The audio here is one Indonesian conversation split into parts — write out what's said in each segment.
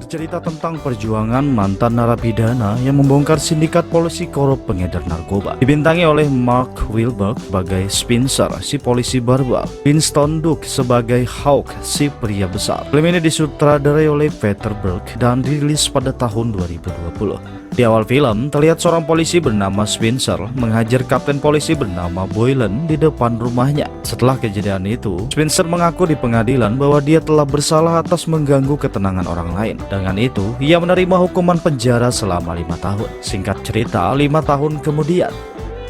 Bercerita tentang perjuangan mantan narapidana yang membongkar sindikat polisi korup pengedar narkoba. Dibintangi oleh Mark Wahlberg sebagai Spencer, si polisi barbal, Winston Duke sebagai Hawk, si pria besar. Film ini disutradarai oleh Peter Berg dan dirilis pada tahun 2020. Di awal film, terlihat seorang polisi bernama Spencer menghajar kapten polisi bernama Boylan di depan rumahnya. Setelah kejadian itu, Spencer mengaku di pengadilan bahwa dia telah bersalah atas mengganggu ketenangan orang lain. Dengan itu, ia menerima hukuman penjara selama 5 tahun. Singkat cerita, 5 tahun kemudian,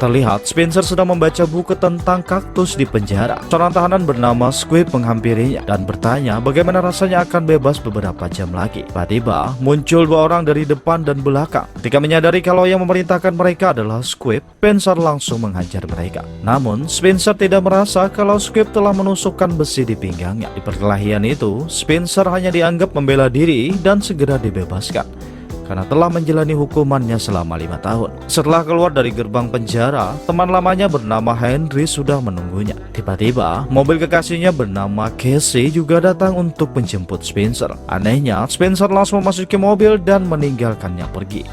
terlihat Spencer sedang membaca buku tentang kaktus di penjara. Seorang tahanan bernama Squib menghampirinya dan bertanya bagaimana rasanya akan bebas beberapa jam lagi. Tiba-tiba muncul 2 orang dari depan dan belakang. Ketika menyadari kalau yang memerintahkan mereka adalah Squib, Spencer langsung menghajar mereka. Namun Spencer tidak merasa kalau Squib telah menusukkan besi di pinggangnya. Di perkelahian itu, Spencer hanya dianggap membela diri dan segera dibebaskan karena telah menjalani hukumannya selama 5 tahun. Setelah keluar dari gerbang penjara, teman lamanya bernama Henry sudah menunggunya. Tiba-tiba, mobil kekasihnya bernama Casey juga datang untuk menjemput Spencer. Anehnya, Spencer langsung memasuki mobil dan meninggalkannya pergi.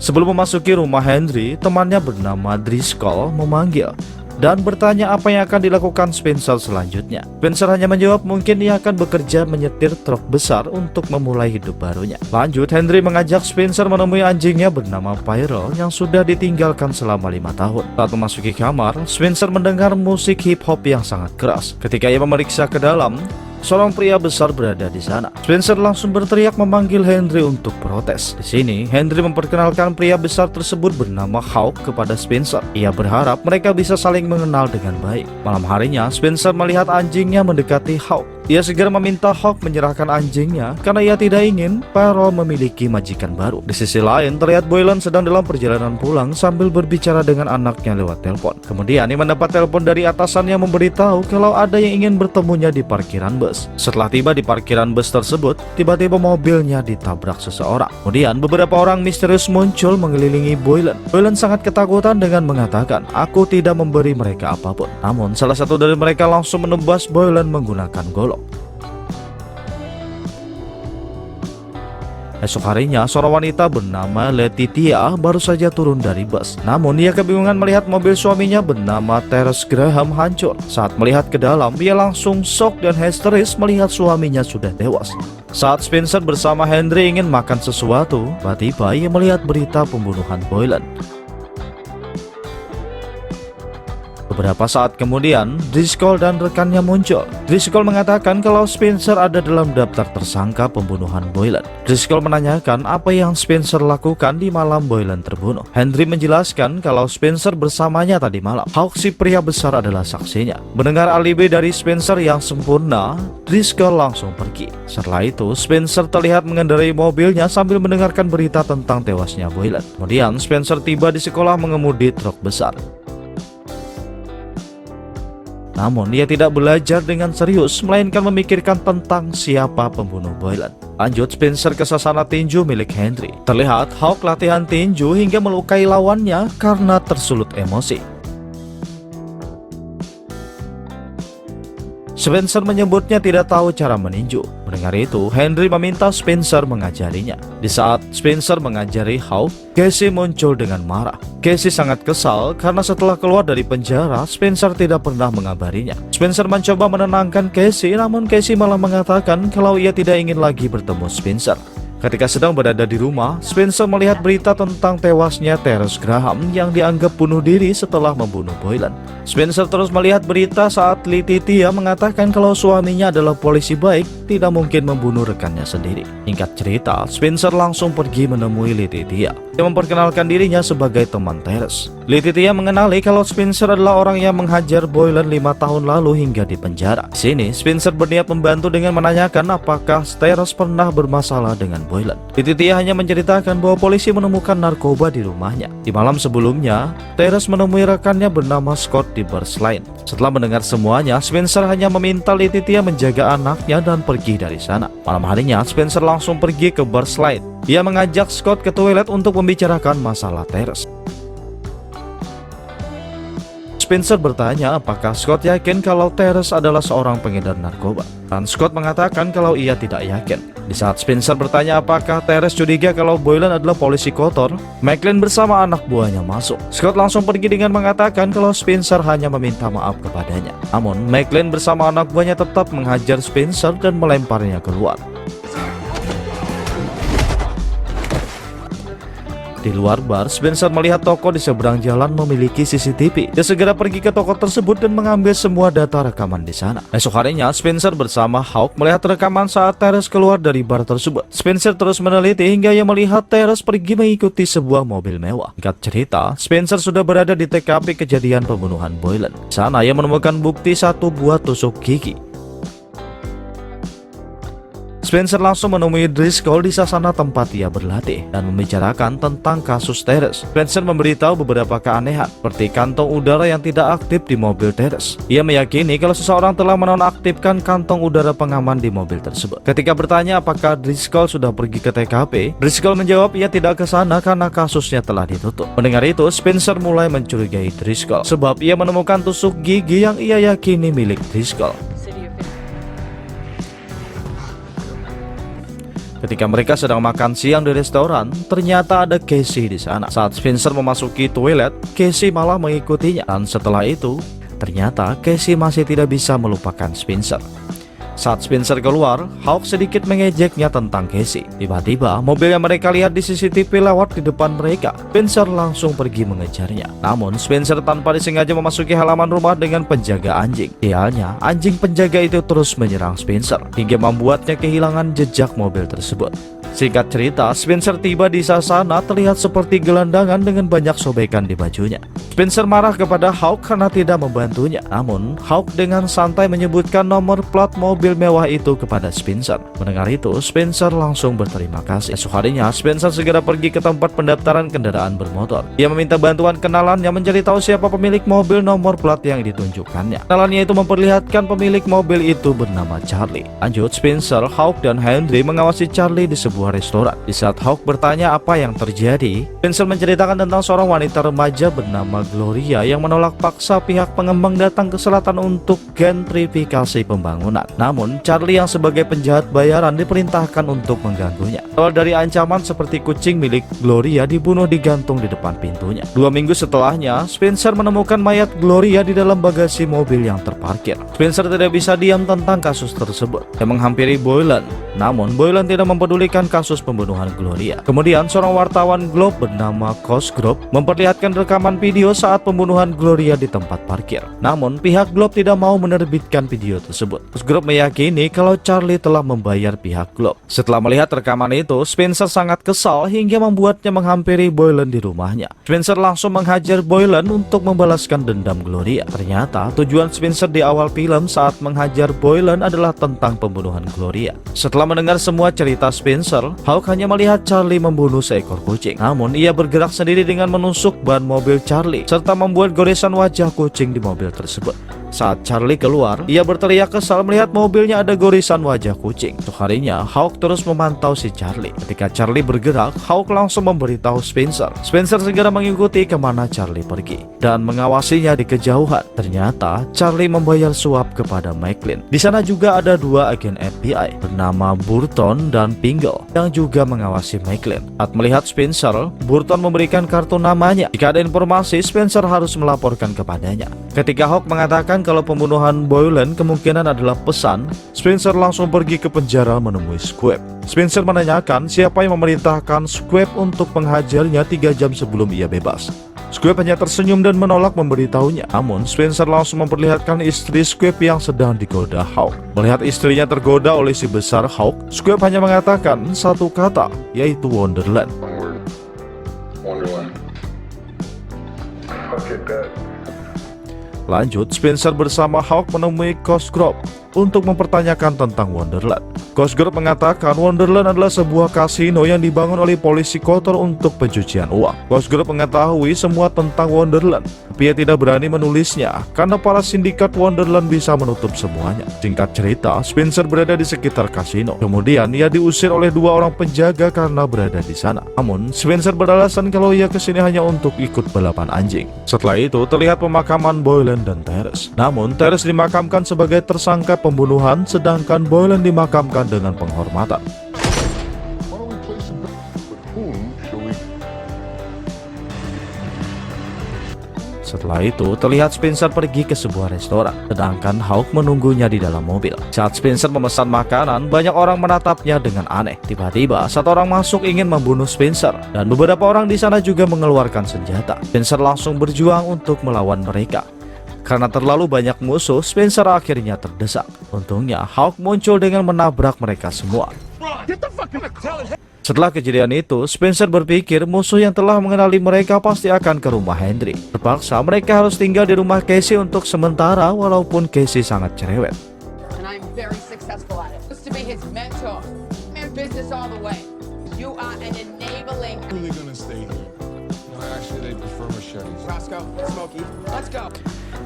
Sebelum memasuki rumah Henry, temannya bernama Driscoll memanggil dan bertanya apa yang akan dilakukan Spencer selanjutnya. Spencer hanya menjawab mungkin ia akan bekerja menyetir truk besar untuk memulai hidup barunya. Lanjut, Henry mengajak Spencer menemui anjingnya bernama Pyro yang sudah ditinggalkan selama 5 tahun. Saat memasuki kamar, Spencer mendengar musik hip hop yang sangat keras. Ketika ia memeriksa ke dalam, seorang pria besar berada di sana. Spencer langsung berteriak memanggil Henry untuk protes. Di sini, Henry memperkenalkan pria besar tersebut bernama Hawk kepada Spencer. Ia berharap mereka bisa saling mengenal dengan baik. Malam harinya, Spencer melihat anjingnya mendekati Hawk. Ia segera meminta Hawk menyerahkan anjingnya karena ia tidak ingin Pyro memiliki majikan baru. Di sisi lain, terlihat Boylan sedang dalam perjalanan pulang sambil berbicara dengan anaknya lewat telepon. Kemudian, ia mendapat telepon dari atasannya memberitahu kalau ada yang ingin bertemunya di parkiran bus. Setelah tiba di parkiran bus tersebut, tiba-tiba mobilnya ditabrak seseorang. Kemudian, beberapa orang misterius muncul mengelilingi Boylan. Boylan sangat ketakutan dengan mengatakan, "Aku tidak memberi mereka apapun." Namun, salah satu dari mereka langsung menebas Boylan menggunakan golok. Esok harinya, seorang wanita bernama Letitia baru saja turun dari bus. Namun, ia kebingungan melihat mobil suaminya bernama Terence Graham hancur. Saat melihat ke dalam, ia langsung shock dan histeris melihat suaminya sudah tewas. Saat Spencer bersama Henry ingin makan sesuatu, tiba-tiba ia melihat berita pembunuhan Boylan. Beberapa saat kemudian, Driscoll dan rekannya muncul. Driscoll mengatakan kalau Spencer ada dalam daftar tersangka pembunuhan Boylan. Driscoll menanyakan apa yang Spencer lakukan di malam Boylan terbunuh. Henry menjelaskan kalau Spencer bersamanya tadi malam. Hawk, si pria besar, adalah saksinya. Mendengar alibi dari Spencer yang sempurna, Driscoll langsung pergi. Setelah itu, Spencer terlihat mengendarai mobilnya sambil mendengarkan berita tentang tewasnya Boylan. Kemudian, Spencer tiba di sekolah mengemudi truk besar. Namun, dia tidak belajar dengan serius, melainkan memikirkan tentang siapa pembunuh Boylan. Lanjut, Spencer ke sasana tinju milik Henry. Terlihat Hawk latihan tinju hingga melukai lawannya karena tersulut emosi. Spencer menyebutnya tidak tahu cara meninju. Mendengar itu, Henry meminta Spencer mengajarinya. Di saat Spencer mengajari Hawk, Casey muncul dengan marah. Casey sangat kesal karena setelah keluar dari penjara, Spencer tidak pernah mengabarinya. Spencer mencoba menenangkan Casey, namun Casey malah mengatakan kalau ia tidak ingin lagi bertemu Spencer. Ketika sedang berada di rumah, Spencer melihat berita tentang tewasnya Terence Graham yang dianggap bunuh diri setelah membunuh Boylan. Spencer terus melihat berita saat Letitia mengatakan kalau suaminya adalah polisi baik, tidak mungkin membunuh rekannya sendiri. Singkat cerita, Spencer langsung pergi menemui Letitia. Dia memperkenalkan dirinya sebagai teman Terence. Letitia mengenali kalau Spencer adalah orang yang menghajar Boylan 5 tahun lalu hingga di penjara. Di sini, Spencer berniat membantu dengan menanyakan apakah Terence pernah bermasalah dengan Boylan. Letitia hanya menceritakan bahwa polisi menemukan narkoba di rumahnya. Di malam sebelumnya, Terence menemui rekannya bernama Scott di Burslane. Setelah mendengar semuanya, Spencer hanya meminta Letitia menjaga anaknya dan pergi dari sana. Malam harinya, Spencer langsung pergi ke Burslane. Dia mengajak Scott ke toilet untuk membicarakan masalah Terence. Spencer bertanya apakah Scott yakin kalau Teres adalah seorang pengedar narkoba. Dan Scott mengatakan kalau ia tidak yakin. Di saat Spencer bertanya apakah Teres curiga kalau Boylan adalah polisi kotor, McLean bersama anak buahnya masuk. Scott langsung pergi dengan mengatakan kalau Spencer hanya meminta maaf kepadanya. Namun McLean bersama anak buahnya tetap menghajar Spencer dan melemparnya keluar. Di luar bar, Spencer melihat toko di seberang jalan memiliki CCTV. Dia segera pergi ke toko tersebut dan mengambil semua data rekaman di sana. Esok harinya, Spencer bersama Hawk melihat rekaman saat Teres keluar dari bar tersebut. Spencer terus meneliti hingga ia melihat Teres pergi mengikuti sebuah mobil mewah. Singkat cerita, Spencer sudah berada di TKP kejadian pembunuhan Boylan. Di sana, ia menemukan bukti satu buah tusuk gigi. Spencer langsung menemui Driscoll di sasana tempat ia berlatih dan membicarakan tentang kasus Teres. Spencer memberitahu beberapa keanehan, seperti kantong udara yang tidak aktif di mobil Teres. Ia meyakini kalau seseorang telah menonaktifkan kantong udara pengaman di mobil tersebut. Ketika bertanya apakah Driscoll sudah pergi ke TKP, Driscoll menjawab ia tidak ke sana karena kasusnya telah ditutup. Mendengar itu, Spencer mulai mencurigai Driscoll, sebab ia menemukan tusuk gigi yang ia yakini milik Driscoll. Ketika mereka sedang makan siang di restoran, ternyata ada Casey di sana. Saat Spencer memasuki toilet, Casey malah mengikutinya. Dan setelah itu, ternyata Casey masih tidak bisa melupakan Spencer. Saat Spencer keluar, Hawk sedikit mengejeknya tentang Casey. Tiba-tiba, mobil yang mereka lihat di CCTV lewat di depan mereka. Spencer langsung pergi mengejarnya. Namun, Spencer tanpa disengaja memasuki halaman rumah dengan penjaga anjing. Sialnya, anjing penjaga itu terus menyerang Spencer, hingga membuatnya kehilangan jejak mobil tersebut. Singkat cerita, Spencer tiba di sasana terlihat seperti gelandangan dengan banyak sobekan di bajunya. Spencer marah kepada Hawk karena tidak membantunya. Namun, Hawk dengan santai menyebutkan nomor plat mobil mewah itu kepada Spencer. Mendengar itu, Spencer langsung berterima kasih. Esok harinya, Spencer segera pergi ke tempat pendaftaran kendaraan bermotor. Ia meminta bantuan kenalannya mencari tahu siapa pemilik mobil nomor plat yang ditunjukkannya. Kenalannya itu memperlihatkan pemilik mobil itu bernama Charlie. Lanjut, Spencer, Hawk, dan Henry mengawasi Charlie di sebuah restoran. Di saat Hawk bertanya apa yang terjadi, Spencer menceritakan tentang seorang wanita remaja bernama Gloria yang menolak paksa pihak pengembang datang ke selatan untuk gentrifikasi pembangunan. Namun, Charlie yang sebagai penjahat bayaran diperintahkan untuk mengganggunya. Awal dari ancaman seperti kucing milik Gloria dibunuh digantung di depan pintunya. 2 minggu setelahnya, Spencer menemukan mayat Gloria di dalam bagasi mobil yang terparkir. Spencer tidak bisa diam tentang kasus tersebut. Dia menghampiri Boylan. Namun, Boylan tidak mempedulikan kasus pembunuhan Gloria. Kemudian, seorang wartawan Globe bernama Cosgrove memperlihatkan rekaman video saat pembunuhan Gloria di tempat parkir. Namun, pihak Globe tidak mau menerbitkan video tersebut. Cosgrove meyakini kalau Charlie telah membayar pihak Globe. Setelah melihat rekaman itu, Spencer sangat kesal hingga membuatnya menghampiri Boylan di rumahnya. Spencer langsung menghajar Boylan untuk membalaskan dendam Gloria. Ternyata, tujuan Spencer di awal film saat menghajar Boylan adalah tentang pembunuhan Gloria. Setelah mendengar semua cerita Spencer, Hawk hanya melihat Charlie membunuh seekor kucing. Namun, ia bergerak sendiri dengan menusuk ban mobil Charlie, serta membuat goresan wajah kucing di mobil tersebut. Saat Charlie keluar, ia berteriak kesal melihat mobilnya ada goresan wajah kucing. Untuk harinya, Hawk terus memantau si Charlie. Ketika Charlie bergerak, Hawk langsung memberitahu Spencer. Spencer segera mengikuti kemana Charlie pergi dan mengawasinya di kejauhan. Ternyata, Charlie membayar suap kepada McLean. Di sana juga ada 2 agen FBI bernama Burton dan Pingle yang juga mengawasi McLean. Saat melihat Spencer, Burton memberikan kartu namanya. Jika ada informasi, Spencer harus melaporkan kepadanya. Ketika Hawk mengatakan kalau pembunuhan Boylan kemungkinan adalah pesan, Spencer langsung pergi ke penjara menemui Squab. Spencer menanyakan siapa yang memerintahkan Squab untuk menghajarnya 3 jam sebelum ia bebas. Squab hanya tersenyum dan menolak memberitahunya. Namun, Spencer langsung memperlihatkan istri Squab yang sedang digoda Hawk. Melihat istrinya tergoda oleh si besar Hawk, Squab hanya mengatakan satu kata, yaitu Wonderland. Wonderland. Okay, bet. Lanjut, Spencer bersama Hawk menemui Cosgrove untuk mempertanyakan tentang Wonderland. Cosgrove mengatakan Wonderland adalah sebuah kasino yang dibangun oleh polisi kotor untuk pencucian uang. Cosgrove mengetahui semua tentang Wonderland, Tapi ia tidak berani menulisnya karena para sindikat Wonderland bisa menutup semuanya. Singkat cerita, Spencer berada di sekitar kasino. Kemudian ia diusir oleh 2 orang penjaga karena berada di sana. Namun, Spencer beralasan kalau ia kesini hanya untuk ikut balapan anjing. Setelah itu, terlihat pemakaman Boylan dan Terrace. Namun, Terrace dimakamkan sebagai tersangka pembunuhan, sedangkan Boylan dimakamkan dengan penghormatan. Setelah itu, terlihat Spencer pergi ke sebuah restoran, sedangkan Hawk menunggunya di dalam mobil. Saat Spencer memesan makanan, banyak orang menatapnya dengan aneh. Tiba-tiba, satu orang masuk ingin membunuh Spencer, dan beberapa orang di sana juga mengeluarkan senjata. Spencer langsung berjuang untuk melawan mereka. Karena terlalu banyak musuh, Spencer akhirnya terdesak. Untungnya, Hawk muncul dengan menabrak mereka semua. Setelah kejadian itu, Spencer berpikir musuh yang telah mengenali mereka pasti akan ke rumah Henry. Terpaksa mereka harus tinggal di rumah Casey untuk sementara, walaupun Casey sangat cerewet.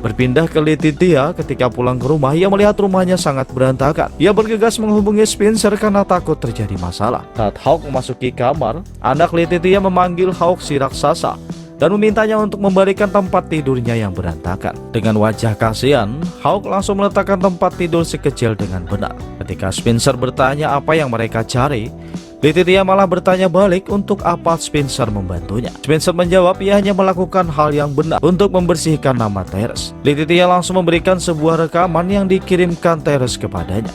Berpindah ke Letitia, ketika pulang ke rumah, ia melihat rumahnya sangat berantakan. Ia bergegas menghubungi Spencer karena takut terjadi masalah. Saat Hawk memasuki kamar, anak Letitia memanggil Hawk si raksasa dan memintanya untuk membalikan tempat tidurnya yang berantakan. Dengan wajah kasihan, Hawk langsung meletakkan tempat tidur sekecil dengan benar. Ketika Spencer bertanya apa yang mereka cari, Letitia malah bertanya balik untuk apa Spencer membantunya. Spencer menjawab ia hanya melakukan hal yang benar untuk membersihkan nama Terrace. Letitia langsung memberikan sebuah rekaman yang dikirimkan Terrace kepadanya.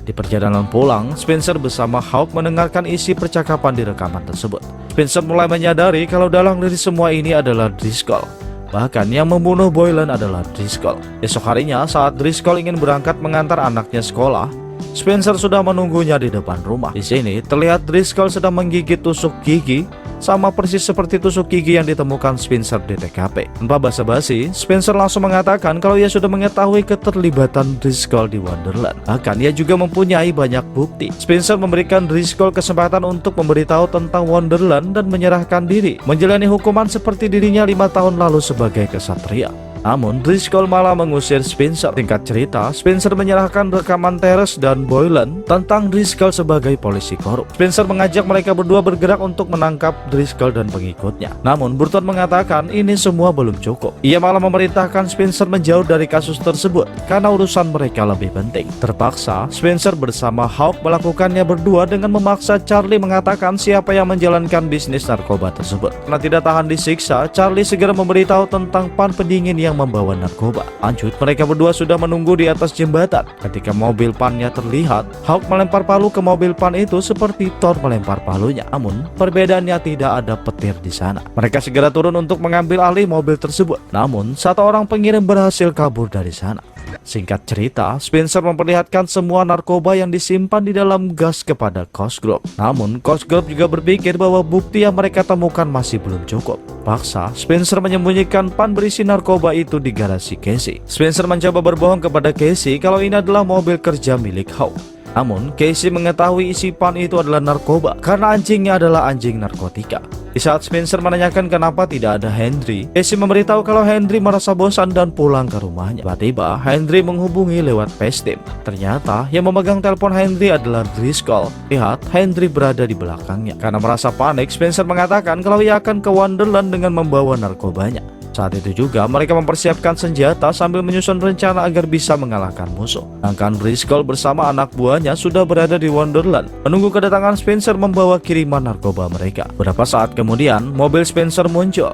Di perjalanan pulang, Spencer bersama Hawk mendengarkan isi percakapan di rekaman tersebut. Spencer mulai menyadari kalau dalang dari semua ini adalah Driscoll. Bahkan yang membunuh Boylan adalah Driscoll. Esok harinya saat Driscoll ingin berangkat mengantar anaknya sekolah, Spencer sudah menunggunya di depan rumah. Di sini terlihat Driscoll sedang menggigit tusuk gigi, sama persis seperti tusuk gigi yang ditemukan Spencer di TKP. Tanpa basa-basi, Spencer langsung mengatakan kalau ia sudah mengetahui keterlibatan Driscoll di Wonderland. Bahkan ia juga mempunyai banyak bukti. Spencer memberikan Driscoll kesempatan untuk memberitahu tentang Wonderland dan menyerahkan diri, menjalani hukuman seperti dirinya 5 tahun lalu sebagai kesatria. Namun, Driscoll malah mengusir Spencer. Singkat cerita, Spencer menyerahkan rekaman Terrace dan Boylan tentang Driscoll sebagai polisi korup. Spencer mengajak mereka berdua bergerak untuk menangkap Driscoll dan pengikutnya. Namun, Burton mengatakan ini semua belum cukup. Ia malah memerintahkan Spencer menjauh dari kasus tersebut karena urusan mereka lebih penting. Terpaksa, Spencer bersama Hawk melakukannya berdua dengan memaksa Charlie mengatakan siapa yang menjalankan bisnis narkoba tersebut. Karena tidak tahan disiksa, Charlie segera memberitahu tentang pan pendingin yang membawa narkoba. Lanjut, mereka berdua sudah menunggu di atas jembatan. Ketika mobil pannya terlihat, Hawk melempar palu ke mobil pan itu seperti Thor melempar palunya. Namun, perbedaannya tidak ada petir di sana. Mereka segera turun untuk mengambil alih mobil tersebut. Namun, satu orang pengirim berhasil kabur dari sana. Singkat cerita, Spencer memperlihatkan semua narkoba yang disimpan di dalam gas kepada Cosgrove. Namun, Cosgrove juga berpikir bahwa bukti yang mereka temukan masih belum cukup. Paksa, Spencer menyembunyikan pan berisi narkoba itu di garasi Casey. Spencer mencoba berbohong kepada Casey kalau ini adalah mobil kerja milik Hawk. Namun, Casey mengetahui isi pan itu adalah narkoba karena anjingnya adalah anjing narkotika. Di saat Spencer menanyakan kenapa tidak ada Henry, Casey memberitahu kalau Henry merasa bosan dan pulang ke rumahnya. Tiba-tiba, Henry menghubungi lewat FaceTime. Ternyata, yang memegang telepon Henry adalah Driscoll. Lihat, Henry berada di belakangnya. Karena merasa panik, Spencer mengatakan kalau ia akan ke Wonderland dengan membawa narkobanya. Saat itu juga mereka mempersiapkan senjata sambil menyusun rencana agar bisa mengalahkan musuh. Sedangkan Driscoll bersama anak buahnya sudah berada di Wonderland menunggu kedatangan Spencer membawa kiriman narkoba mereka. Beberapa saat kemudian mobil Spencer muncul.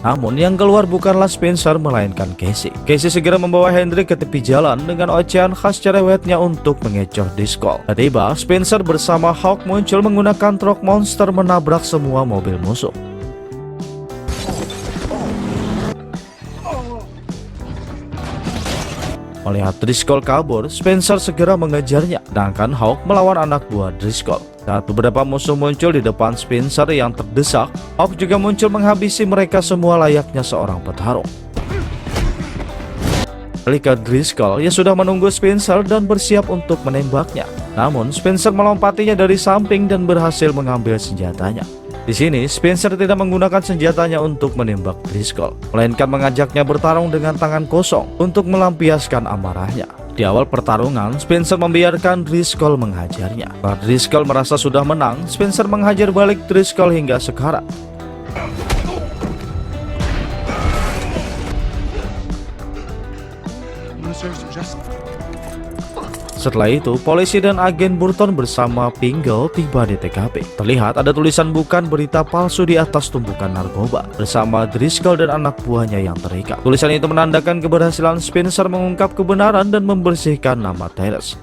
Namun yang keluar bukanlah Spencer melainkan Casey. Casey segera membawa Henry ke tepi jalan dengan ocehan khas cerewetnya untuk mengecoh Driscoll. Tiba-tiba Spencer bersama Hawk muncul menggunakan truk monster menabrak semua mobil musuh. Melihat Driscoll kabur, Spencer segera mengejarnya, sedangkan Hawk melawan anak buah Driscoll. Saat beberapa musuh muncul di depan Spencer yang terdesak, Hawk juga muncul menghabisi mereka semua layaknya seorang petarung. beralih ke Driscoll yang sudah menunggu Spencer dan bersiap untuk menembaknya. Namun Spencer melompatinya dari samping dan berhasil mengambil senjatanya. Di sini Spencer tidak menggunakan senjatanya untuk menembak Driscoll, melainkan mengajaknya bertarung dengan tangan kosong untuk melampiaskan amarahnya. Di awal pertarungan, Spencer membiarkan Driscoll menghajarnya. Setelah Driscoll merasa sudah menang, Spencer menghajar balik Driscoll hingga sekarat. Setelah itu, polisi dan agen Burton bersama Pingle tiba di TKP. Terlihat ada tulisan bukan berita palsu di atas tumpukan narkoba bersama Driscoll dan anak buahnya yang terikat. Tulisan itu menandakan keberhasilan Spencer mengungkap kebenaran dan membersihkan nama Therese.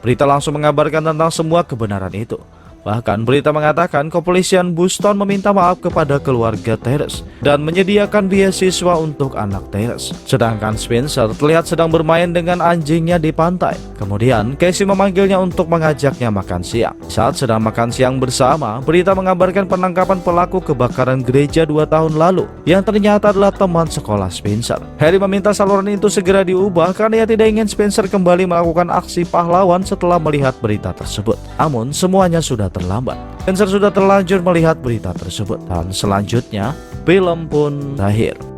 Berita langsung mengabarkan tentang semua kebenaran itu. Bahkan berita mengatakan kepolisian Boston meminta maaf kepada keluarga Therese dan menyediakan beasiswa untuk anak Therese. Sedangkan Spencer terlihat sedang bermain dengan anjingnya di pantai. Kemudian Casey memanggilnya untuk mengajaknya makan siang. Saat sedang makan siang bersama, berita mengabarkan penangkapan pelaku kebakaran gereja 2 tahun lalu yang ternyata adalah teman sekolah Spencer. Harry meminta saluran itu segera diubah karena ia tidak ingin Spencer kembali melakukan aksi pahlawan setelah melihat berita tersebut. Namun semuanya sudah terlambat. Spencer sudah terlanjur melihat berita tersebut dan selanjutnya film pun berakhir.